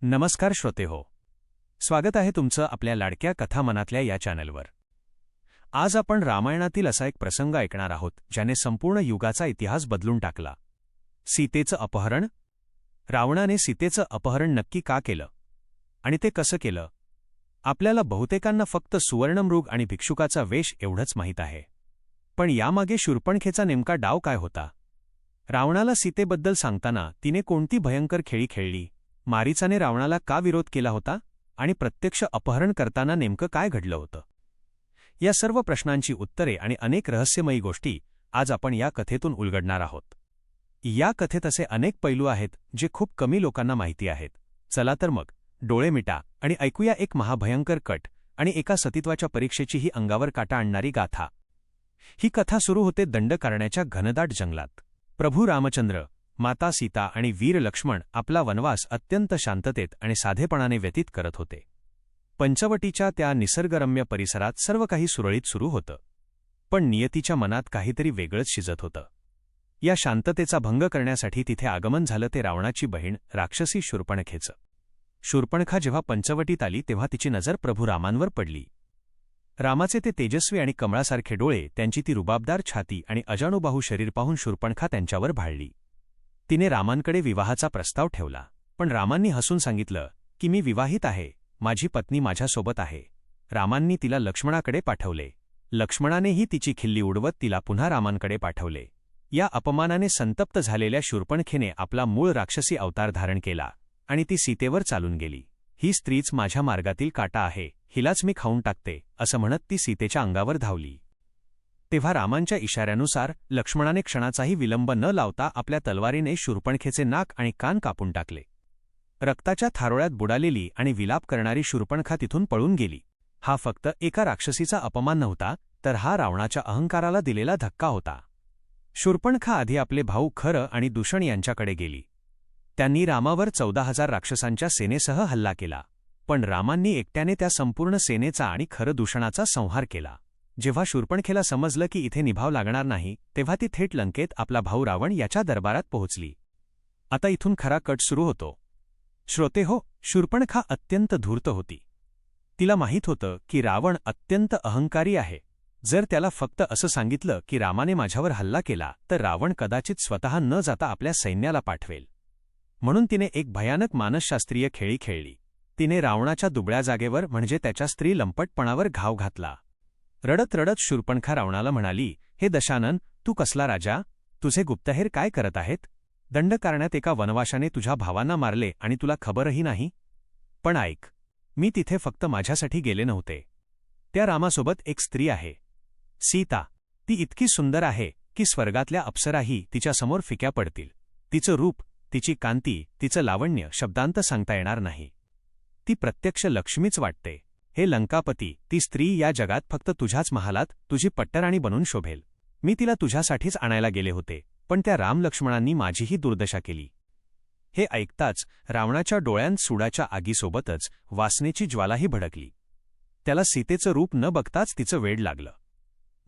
नमस्कार श्रोतेहो, स्वागत आहे तुमचं आपल्या लाडक्या कथा मनातल्या या चॅनलवर। आज आपण रामायणातील असा एक प्रसंग ऐकणार आहोत ज्याने संपूर्ण युगाचा इतिहास बदलून टाकला। सीतेचं अपहरण। रावणाने सीतेचं अपहरण नक्की का केलं आणि ते कसं केलं? आपल्याला बहुतेकांना फक्त सुवर्णमृग आणि भिक्षुकाचा वेश एवढंच माहीत आहे, पण यामागे शूर्पणखेचा नेमका डाव काय होता? रावणाला सीतेबद्दल सांगताना तिने कोणती भयंकर खेळी खेळली? मारीचाने रावणाला का विरोध केला होता आणि प्रत्यक्ष अपहरण करताना नेमकं काय घडलं होतं? या सर्व प्रश्नांची उत्तरे आणि अनेक रहस्यमयी गोष्टी आज आपण या कथेतून उलगडणार आहोत। या कथेत असे अनेक पैलू आहेत जे खूप कमी लोकांना माहिती आहेत। चला तर मग डोळे मिटा आणि ऐकूया एक महाभयंकर कट आणि एका सतीत्वाच्या परीक्षेची ही अंगावर काटा आणणारी गाथा। ही कथा सुरू होते दंडकारण्याच्या घनदाट जंगलात। प्रभू रामचंद्र, माता सीता आणि वीर लक्ष्मण आपला वनवास अत्यंत शांततेत आणि साधेपणाने व्यतीत करत होते। पंचवटीच्या त्या निसर्गरम्य परिसरात सर्व काही सुरळीत सुरू होतं, पण नियतीच्या मनात काहीतरी वेगळंच शिजत होतं। या शांततेचा भंग करण्यासाठी तिथे आगमन झालं ते रावणाची बहीण राक्षसी शूर्पणखेचं। शूर्पणखा जेव्हा पंचवटीत आली तेव्हा तिची नजर प्रभू रामांवर पडली। रामाचे ते तेजस्वी आणि कमळासारखे डोळे, त्यांची ती रुबाबदार छाती आणि अजाणुबाहू शरीर पाहून शूर्पणखा त्यांच्यावर भाळली। तिने रामांकडे विवाहाचा प्रस्ताव ठेवला, पण रामांनी हसून सांगितलं की मी विवाहित आहे, माझी पत्नी माझ्यासोबत आहे। रामांनी तिला लक्ष्मणाकडे पाठवले। लक्ष्मणानेही तिची खिल्ली उडवत तिला पुन्हा रामांकडे पाठवले। या अपमानाने संतप्त झालेल्या शूर्पणखेने आपला मूळ राक्षसी अवतार धारण केला आणि ती सीतेवर चालून गेली। ही स्त्रीच माझ्या मार्गातील काटा आहे, हिलाच मी खाऊन टाकते, असं म्हणत ती सीतेच्या अंगावर धावली। तेव्हा रामांच्या इशाऱ्यानुसार लक्ष्मणाने क्षणाचाही विलंब न लावता आपल्या तलवारीने शूर्पणखेचे नाक आणि कान कापून टाकले। रक्ताच्या थारोळ्यात बुडालेली आणि विलाप करणारी शूर्पणखा तिथून पळून गेली। हा फक्त एका राक्षसीचा अपमान नव्हता, तर हा रावणाच्या अहंकाराला दिलेला धक्का होता। शूर्पणखा आधी आपले भाऊ खर आणि दूषण यांच्याकडे गेली। त्यांनी रामावर 14,000 राक्षसांच्या सेनेसह हल्ला केला, पण रामांनी एकट्याने त्या संपूर्ण सेनेचा आणि खर दूषणाचा संहार केला। जेव्हा शूर्पणखेला समजलं की इथे निभाव लागणार नाही, तेव्हा ती थेट लंकेत आपला भाऊ रावण याच्या दरबारात पोहोचली। आता इथून खरा कट सुरू होतो। श्रोतेहो, शूर्पणखा अत्यंत धूर्त होती। तिला माहीत होतं की रावण अत्यंत अहंकारी आहे। जर त्याला फक्त असं सांगितलं की रामाने माझ्यावर हल्ला केला, तर रावण कदाचित स्वतः न जाता आपल्या सैन्याला पाठवेल। म्हणून तिने एक भयानक मानसशास्त्रीय खेळी खेळली। तिने रावणाच्या दुबळ्या जागेवर म्हणजे त्याच्या स्त्री लंपटपणावर घाव घातला। रडत रडत शूर्पणखा रावणाला म्हणाली, हे दशानन, तू कसला राजा? तुझे गुप्तहेर काय करत आहेत? दंडकारण्यात एका वनवाशाने तुझ्या भावांना मारले आणि तुला खबरही नाही? पण ऐक, मी तिथे फक्त माझ्यासाठी गेले नव्हते। त्या रामासोबत एक स्त्री आहे, सीता। ती इतकी सुंदर आहे की स्वर्गातल्या अप्सराही तिच्यासमोर फिक्या पडतील। तिचं रूप, तिची कांती, तिचं लावण्य शब्दांत सांगता येणार नाही। ती प्रत्यक्ष लक्ष्मीच वाटते। हे लंकापती, ती स्त्री या जगात फक्त तुझ्याच महालात तुझी पट्टराणी बनून शोभेल। मी तिला तुझ्यासाठीच आणायला गेले होते, पण त्या रामलक्ष्मणांनी माझीही दुर्दशा केली। हे ऐकताच रावणाच्या डोळ्यांत सुडाच्या आगीसोबतच वासनेची ज्वालाही भडकली। त्याला सीतेचं रूप न बघताच तिचं वेड लागलं।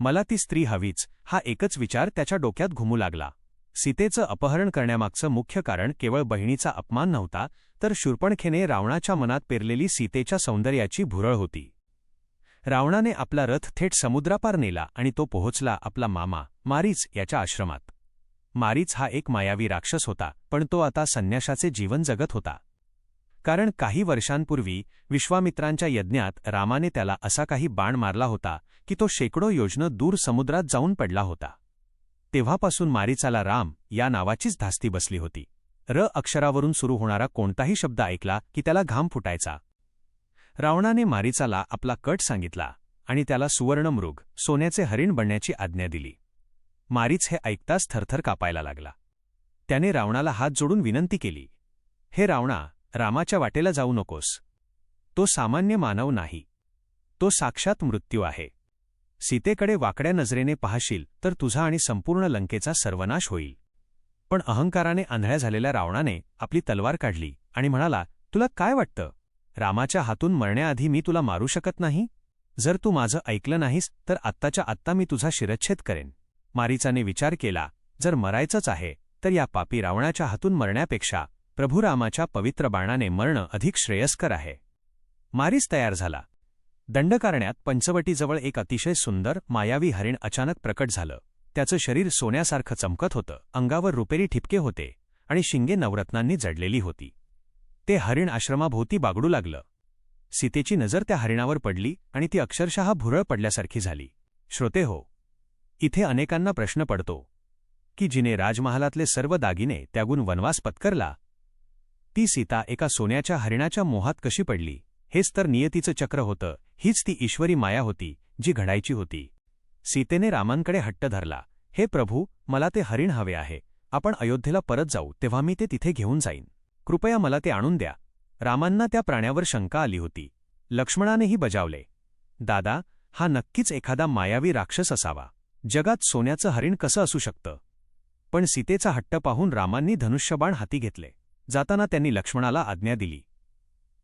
मला ती स्त्री हवीच, हा एकच विचार त्याच्या डोक्यात घुमू लागला। सीतेचं अपहरण करण्यामागचं मुख्य कारण केवळ बहिणीचा अपमान नव्हता, तर शूर्पणखेने रावणाच्या मनात पेरलेली सीतेच्या सौंदर्याची भुरळ होती। रावणाने आपला रथ थेट समुद्रापार नेला आणि तो पोहोचला आपला मामा मारीच याच्या आश्रमात। मारीच हा एक मायावी राक्षस होता, पण तो आता संन्याशाचे जीवन जगत होता। कारण काही वर्षांपूर्वी विश्वामित्रांच्या यज्ञात रामाने त्याला असा काही बाण मारला होता की तो शेकडो योजनं दूर समुद्रात जाऊन पडला होता। तेव्हापासून मारीचाला राम या नावाचीच धास्ती बसली होती। र अक्षरावरून सुरू होणारा कोणताही शब्द ऐकला की त्याला घाम फुटायचा। रावणाने मारीचाला आपला कट सांगितला आणि त्याला सुवर्णमृग, सोन्याचे हरिण बनण्याची आज्ञा दिली। मारीच हे ऐकताच थरथर कापायला लागला। त्याने रावणाला हात जोडून विनंती केली, हे रावणा, रामाच्या वाटेला जाऊ नकोस। तो सामान्य मानव नाही, तो साक्षात मृत्यू आहे। सीतेकडे वाकड्या नजरेने पाहशील तर तुझा आणि संपूर्ण लंकेचा सर्वनाश होईल। पण अहंकाराने आंधळ्या झालेल्या रावणाने आपली तलवार काढली आणि म्हणाला, तुला काय वाटतं? रामाच्या हातून मरण्याआधी मी तुला मारू शकत नाही? जर तू माझं ऐकलं नाहीस तर आत्ताच्या आत्ता मी तुझा शिरच्छेद करेन। मारीचाने विचार केला, जर मरायचंच आहे तर या पापी रावणाच्या हातून मरण्यापेक्षा प्रभू रामाच्या पवित्र बाणाने मरणं अधिक श्रेयस्कर आहे. मारीच तयार झाला. दंडकारण्यात पंचवटीजवळ एक अतिशय सुंदर मायावी हरिण अचानक प्रकट झालं. त्याचं शरीर सोन्यासारखं चमकत होतं, अंगावर रुपेरी ठिपके होते आणि शिंगे नवरत्नांनी जडलेली होती. ते हरिण आश्रमाभोवती बागडू लागलं. सीतेची नजर त्या हरिणावर पडली आणि ती अक्षरशः भुरळ पडल्यासारखी झाली. श्रोते हो, इथे अनेकांना प्रश्न पडतो की जिने राजमहालातले सर्व दागिने त्यागून वनवास पत्करला, ती सीता एका सोन्याच्या हरिणाच्या मोहात कशी पडली? हेच तर नियतीचं चक्र होतं. हीच ती ईश्वरी माया होती जी घडायची होती. सीतेने रामांकडे हट्ट धरला, हे प्रभू, मला ते हरिण हवे आहे. आपण अयोध्येला परत जाऊ तेव्हा मी ते तिथे घेऊन जाईन. कृपया मला ते आणून द्या. रामांना त्या प्राण्यावर शंका आली होती. लक्ष्मणानेही बजावले, दादा, हा नक्कीच एखादा मायावी राक्षस असावा. जगात सोन्याचं हरिण कसं असू शकतं? पण सीतेचा हट्ट पाहून रामांनी धनुष्यबाण हाती घेतले. जाताना त्यांनी लक्ष्मणाला आज्ञा दिली,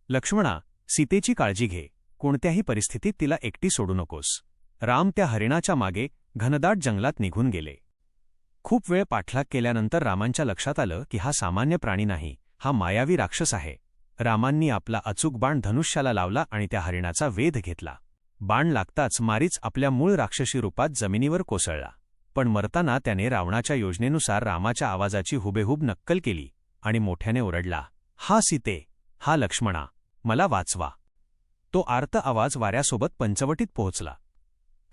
लक्ष्मणा, सीतेची काळजी घे. कोणत्याही परिस्थितीत तिला एकटी सोडू नकोस. राम त्या हरिणाच्या मागे घनदाट जंगलात निघून गेले. खूप वेळ पाठलाग केल्यानंतर रामांच्या लक्षात आलं की हा सामान्य प्राणी नाही, हा मायावी राक्षस आहे. रामांनी आपला अचूक बाण धनुष्याला लावला आणि त्या हरिणाचा वेध घेतला. बाण लागताच मारीच आपल्या मूळ राक्षसी रूपात जमिनीवर कोसळला. पण मरताना त्याने रावणाच्या योजनेनुसार रामाच्या आवाजाची हुबेहूब नक्कल केली आणि मोठ्याने ओरडला, हा सीते, हा लक्ष्मणा, मला वाचवा. तो आर्त आवाज वाऱ्यासोबत पंचवटीत पोहोचला.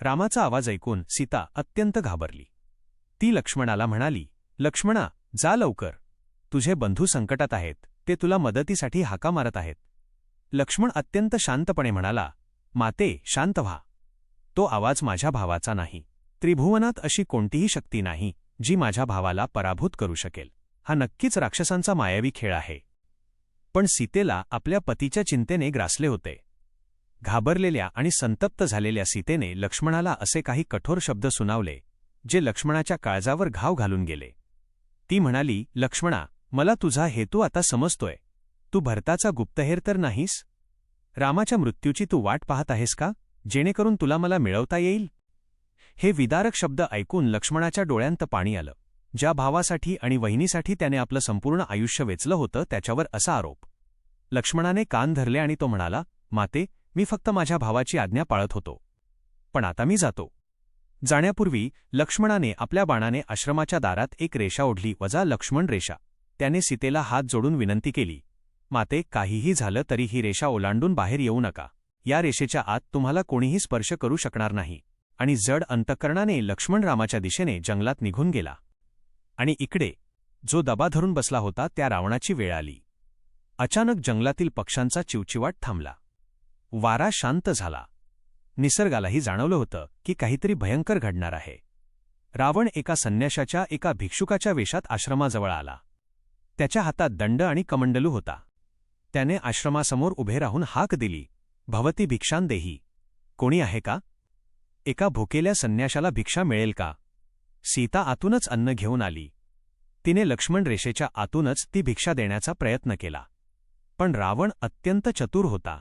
रामाचा आवाज ऐकून सीता अत्यंत घाबरली. ती लक्ष्मणाला म्हणाली, लक्ष्मणा, जा लवकर. तुझे बंधू संकटात आहेत, ते तुला मदतीसाठी हाका मारत आहेत. लक्ष्मण अत्यंत शांतपणे म्हणाला, माते, शांत व्हा. तो आवाज माझ्या भावाचा नाही. त्रिभुवनात अशी कोणतीही शक्ती नाही जी माझ्या भावाला पराभूत करू शकेल. हा नक्कीच राक्षसांचा मायावी खेळ आहे. पण सीतेला आपल्या पतीच्या चिंतेने ग्रासले होते. घाबरलेल्या आणि संतप्त झालेल्या सीतेने लक्ष्मणाला असे काही कठोर शब्द सुनावले जे लक्ष्मणाच्या काळजावर घाव घालून गेले. ती म्हणाली, लक्ष्मणा, मला तुझा हेतू आता समजतोय. तू भरताचा गुप्तहेर तर नाहीस? रामाच्या मृत्यूची तू वाट पाहत आहेस का, जेणेकरून तुला मला मिळवता येईल? हे विदारक शब्द ऐकून लक्ष्मणाच्या डोळ्यांत पाणी आलं. ज्या भावासाठी आणि वहिनीसाठी त्याने आपलं संपूर्ण आयुष्य वेचलं होतं त्याच्यावर असा आरोप. लक्ष्मणाने कान धरले आणि तो म्हणाला, माते, मी फक्त माझ्या भावाची आज्ञा पाळत होतो. पण आता मी जातो. जाण्यापूर्वी लक्ष्मणाने आपल्या बाणाने आश्रमाच्या दारात एक रेषा ओढली, वजा लक्ष्मण रेषा. त्याने सीतेला हात जोडून विनंती केली, माते, काहीही झालं तरी ही रेषा ओलांडून बाहेर येऊ नका. या रेषेच्या आत तुम्हाला कोणीही स्पर्श करू शकणार नाही. आणि जड अंतःकरणाने लक्ष्मण रामाच्या दिशेने जंगलात निघून गेला. आणि इकडे जो दबा धरून बसला होता त्या रावणाची वेळ आली. अचानक जंगलातील पक्ष्यांचा चिवचिवाट थांबला. वारा शांत झाला. निसर्गालाही जाणवलं होतं की काहीतरी भयंकर घडणार आहे. रावण एका संन्याशाच्या एका भिक्षुकाच्या वेशात आश्रमाजवळ आला. त्याच्या हातात दंड आणि कमंडलू होता. त्याने आश्रमासमोर उभे राहून हाक दिली, भवती भिक्षां देही. कोणी आहे का? एका भुकेल्या संन्याशाला भिक्षा मिळेल का? सीता आतूनच अन्न घेऊन आली. तिने लक्ष्मण रेषेच्या आतूनच ती भिक्षा देण्याचा प्रयत्न केला. पण रावण अत्यंत चतुर होता.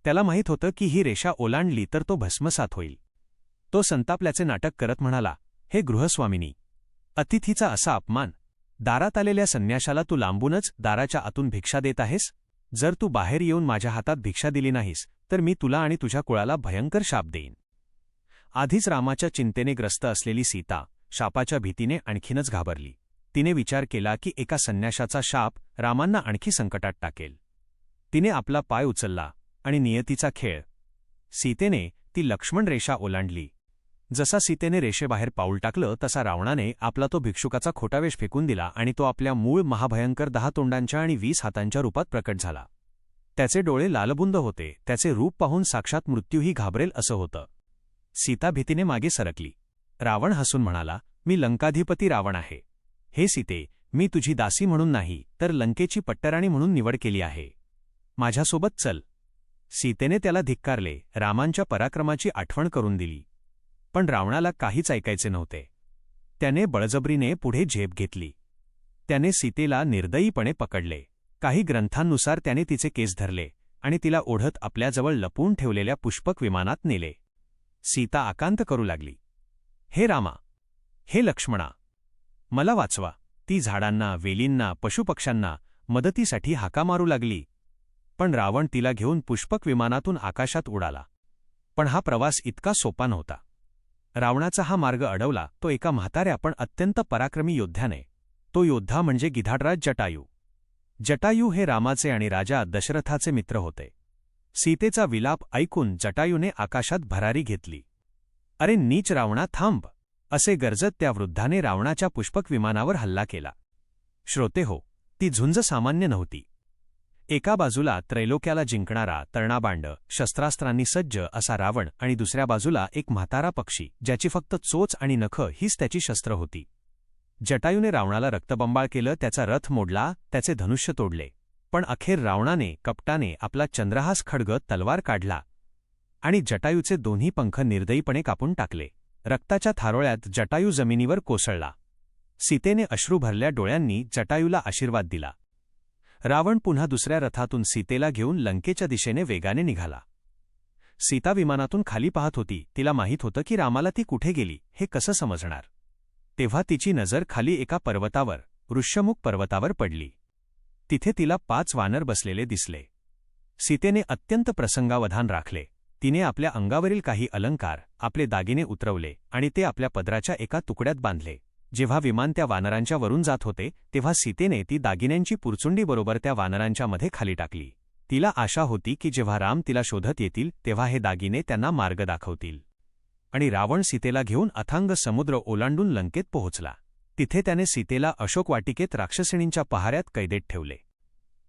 त्याला माहीत होतं की ही रेषा ओलांडली तर तो भस्मसात होईल. तो संतापल्याचे नाटक करत म्हणाला, हे गृहस्वामिनी, अतिथीचा असा अपमान. दारात आलेल्या संन्याशाला तू लांबूनच दाराच्या आतून भिक्षा देत आहेस. जर तू बाहेर येऊन माझ्या हातात भिक्षा दिली नाहीस तर मी तुला आणि तुझ्या कुळाला भयंकर शाप देईन. आधीच रामाच्या चिंतेने ग्रस्त असलेली सीता शापाच्या भीतीने आणखीनच घाबरली. तिने विचार केला की एका संन्याशाचा शाप रामांना आणखी संकटात टाकेल. तिने आपला पाय उचलला आणि नियतीचा खेळ. सीतेने ती लक्ष्मण रेषा ओलांडली. जसा सीतेने रेषेबाहेर पाऊल टाकलं तसा रावणाने आपला तो भिक्षुकाचा खोटावेश फेकून दिला आणि तो आपल्या मूळ महाभयंकर 10 तोंडांच्या आणि 20 हातांच्या रूपात प्रकट झाला. त्याचे डोळे लालबुंद होते. त्याचे रूप पाहून साक्षात मृत्यूही घाबरेल असं होतं. सीता भीतीने मागे सरकली. रावण हसून म्हणाला, मी लंकाधिपती रावण आहे. हे सीते, मी तुझी दासी म्हणून नाही तर लंकेची पट्टराणी म्हणून निवड केली आहे. माझ्यासोबत चल. सीतेने त्याला धिक्कारले, रामांच्या पराक्रमाची आठवण करून दिली. पण रावणाला काहीच ऐकायचे नव्हते. त्याने बळजबरीने पुढे झेप घेतली. त्याने सीतेला निर्दयीपणे पकडले. काही ग्रंथांनुसार त्याने तिचे केस धरले आणि तिला ओढत आपल्याजवळ लपवून ठेवलेल्या पुष्पक विमानात नेले. सीता आकांत करू लागली, हे रामा, हे लक्ष्मणा, मला वाचवा. ती झाडांना, वेलींना, पशुपक्ष्यांना, मदतीसाठी हाका मारू लागली. पण रावण तिला घेऊन पुष्पक विमानातून आकाशात उडाला. पण हा प्रवास इतका सोपा नव्हता. रावणाचा हा मार्ग अडवला तो एका म्हाताऱ्या पण अत्यंत पराक्रमी योद्ध्याने. तो योद्धा म्हणजे गिधाडराज जटायू. जटायू हे रामाचे आणि राजा दशरथाचे मित्र होते. सीतेचा विलाप ऐकून जटायूने आकाशात भरारी घेतली. अरे नीच रावणा थांब, असे गरजत त्या वृद्धाने रावणाच्या पुष्पक विमानावर हल्ला केला. श्रोते हो, ती झुंज सामान्य नव्हती. एका बाजूला त्रैलोक्याला जिंकणारा तळणाबांड शस्त्रास्त्रांनी सज्ज असा रावण आणि दुसऱ्या बाजूला एक म्हातारा पक्षी ज्याची फक्त चोच आणि नखं हीच त्याची शस्त्र होती. जटायूने रावणाला रक्तबंबाळ केलं, त्याचा रथ मोडला, त्याचे धनुष्य तोडले. पण अखेर रावणाने कपटाने आपला चंद्रहास खड्ग तलवार काढला आणि जटायूचे दोन्ही पंख निर्दयीपणे कापून टाकले. रक्ताच्या थारोळ्यात जटायू जमिनीवर कोसळला. सीतेने अश्रू भरल्या डोळ्यांनी जटायूला आशीर्वाद दिला. रावण पुन्हा दुसऱ्या रथातून सीतेला घेऊन लंकेच्या दिशेने वेगाने निघाला. सीता विमानातून खाली पाहत होती. तिला माहीत होतं की रामाला ती कुठे गेली हे कसं समजणार. तेव्हा तिची नजर खाली एका पर्वतावर, ऋष्यमुख पर्वतावर पडली. तिथे तिला 5 वानर बसलेले दिसले. सीतेने अत्यंत प्रसंगावधान राखले. तिने आपल्या अंगावरील काही अलंकार, आपले दागिने उतरवले आणि ते आपल्या पदराच्या एका तुकड्यात बांधले. जेव्हा विमान त्या वानरांच्या वरून जात होते तेव्हा सीतेने ती दागिन्यांची पुरचुंडी बरोबर त्या वानरांच्या मध्ये खाली टाकली. तिला आशा होती की जेव्हा राम तिला शोधत येतील तेव्हा हे दागिने त्यांना मार्ग दाखवतील. आणि रावण सीतेला घेऊन अथांग समुद्र ओलांडून लंकेत पोहोचला. तिथे त्याने सीतेला अशोक वाटिकेत राक्षसिणींच्या पहाऱ्यात कैदेत ठेवले.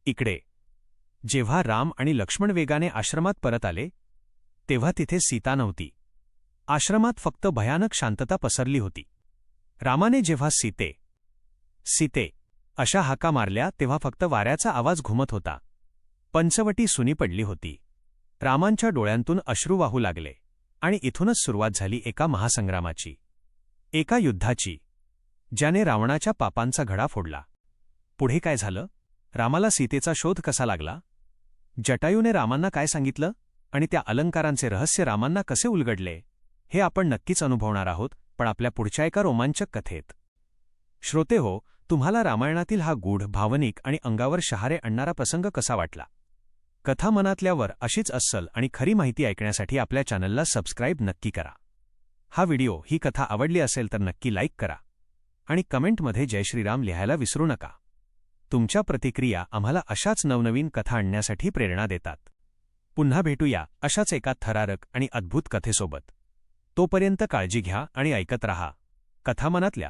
इकडे जेव्हा राम आणि लक्ष्मण वेगाने आश्रमात परत आले तेव्हा तिथे सीता नव्हती. आश्रमात फक्त भयानक शांतता पसरली होती. रामाने जेव्हा सीते सीते अशा हाका मारल्या तेव्हा फक्त वाऱ्याचा आवाज घुमत होता. पंचवटी सुनी पडली होती. रामांच्या डोळ्यांतून अश्रू वाहू लागले. आणि इथूनच सुरुवात झाली एका महासंग्रामाची, एका युद्धाची, ज्याने रावणाच्या पापांचा घडा फोडला. पुढे काय झालं? रामाला सीतेचा शोध कसा लागला? जटायूने रामांना काय सांगितलं आणि त्या अलंकारांचे रहस्य रामांना कसे उलगडले हे आपण नक्कीच अनुभवणार आहोत, पण आपल्या पुढच्या एका रोमांचक कथेत. श्रोते हो, तुम्हाला रामायणातील हा गूढ, भावनिक आणि अंगावर शहारे आणणारा प्रसंग कसा वाटला? कथा मनातल्यावर अशीच अस्सल आणि खरी माहिती ऐकण्यासाठी आपल्या चॅनलला सबस्क्राईब नक्की करा. हा व्हिडिओ, ही कथा आवडली असेल तर नक्की लाईक करा आणि कमेंटमध्ये जय श्रीराम लिहायला विसरू नका. तुमच्या प्रतिक्रिया आम्हाला अशाच नवनवीन कथा आणण्यासाठी प्रेरणा देतात. पुन्हा भेटूया अशाच एका थरारक आणि अद्भुत कथेसोबत. तोपर्यंत काळजी घ्या आणि ऐकत रहा कथा मनातल्या.